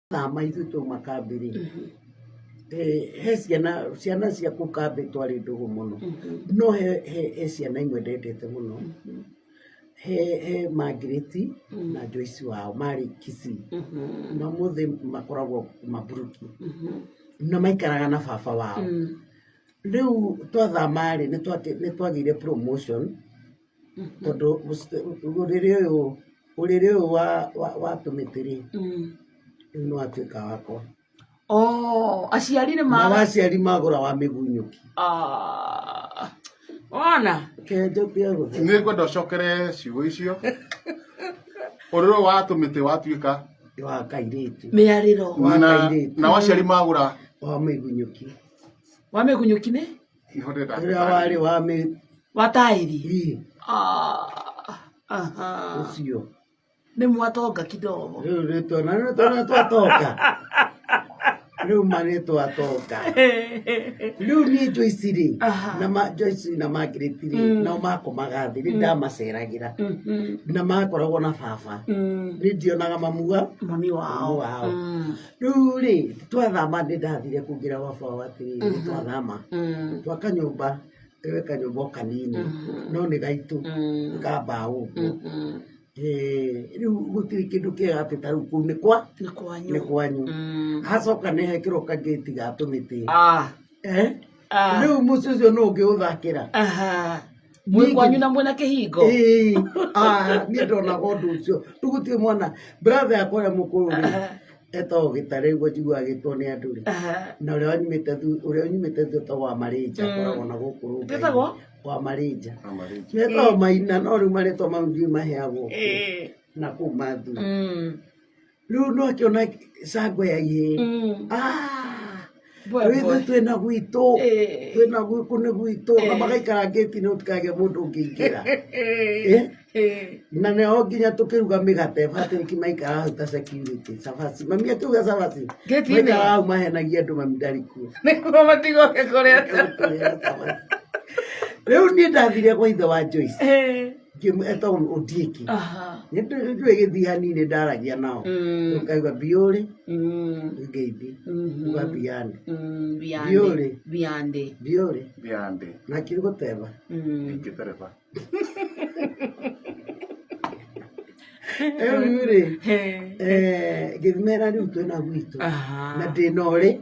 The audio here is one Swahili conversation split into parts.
Thama ithu tuma kambiri he ciana cia ku kambi twari ndugu muno no he ciana imwe ndendete muno he Margaret na Joyce wao mari Kisii na muthi makoragwo Maburuki na maikaraga na baba wao riu twathama ri ni twagire promotion tondu urire uyu wa tumitiri no atuika wakwa. Aciari ni ma aciari magura wa migunyuki. Ona kende pia go ni kwenda ucokere ciugo icio uriro wa tumite watuika wa kairitu miariro wa kairitu na aciari magura wa migunyuki ni iho ndenda ria wari wa tairi ucio ni mwatonga kidogo riu twatoka riu mane twatoka riu ni Joyce ri na Joyce na Margaret ri na makomaga thi ndamaceragira na makoragwo na baba ni ndionaga mami wao riu ri twathama ndathire kugira baba watiri twathama twaka nyumba ewe kanyumba kanini no ni gaitu kamba uguo riu gutiri kindu kiega ati ta riu ni kwanyu hacoka ni hekirwo kageti ga tumiti riu muci ucio no ngiuthakira mwi kwanyu na mwena kihingo ni ndonaga undu ucio tugutie mwana brother yakwa ya mukuru etagwo Gitare guo njigua agitwo ni andu ri na uria nyumite thu wa Marija koragwo na guku rungu etagwo wa Marija metagwo Maina no riu maretwo mau ndio maheagwo na kuma thu riu no akiona cangwe ya ihe riu twina gwitu kune gwitu na magaikara ngeti ni utikage mundu ungiingira na ne nginya tukiruga migate Patrick maikara hau ta security cabaci mami atuga cabaci maikara hau mahenagia andu mami ndarikuo niguo matigoke kuria riu ni ndathire kwa ithe wa Joyce etagwo Ondieki ni ndui githi hanini ndaragia nao tukaiga biuri ngeithi uga biande biuri na kirugo teba ngitereba Eure githmera riu twina gwitu na ndinori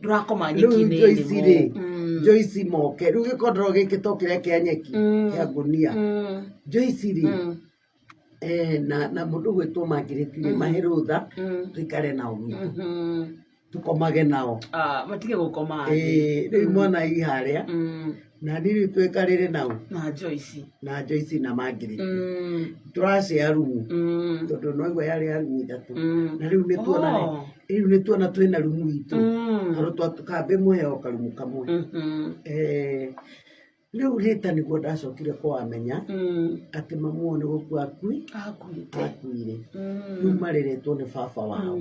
turakoma nyeki-ini Joyce ri Joyce moke riu gikondoro giki tokire kia nyeki kia ngunia Joyce ri na mundu gwitwo Margaret ri mahe rutha tuikare nao gwitu tukomage nao matige gukoma riu mwana i haria na nini twekarire nao na Joyce na Margaret turacia rumu tondu no igwa yari rumu ithatu na riu ni tuona twina rumu itu tondu twatukambe muheo karumu kamwe riu rita niguo ndacokire kwamenya ati mamu ni gukua akuire riu mariretwo ni baba wao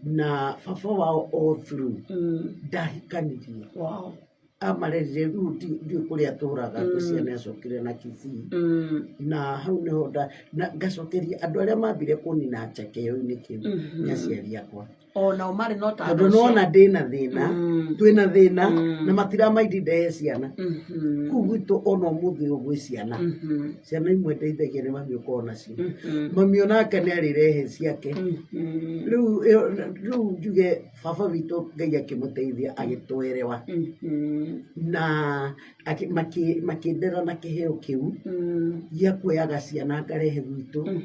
na baba wao all through ndahikanirie amarerire riu ndiu kuria turaga ciana acokire na Kisii na hau niho ngacokeria andu aria mambire kunina chekeo-ini kiu ni aciari akwa ona mari no ta tondu nona ndina thina twina thina na matira maindi ndehe ciana kuu gwitu ona umuthi ugwi ciana imwe ndeithagia ni mami ukorwo nacio mami onake ni arirehe ciake riu njuge baba witu Ngai akimuteithia agitwerewa na makindera na kiheo kiu gia kuoyaga ciana ngarehe gwitu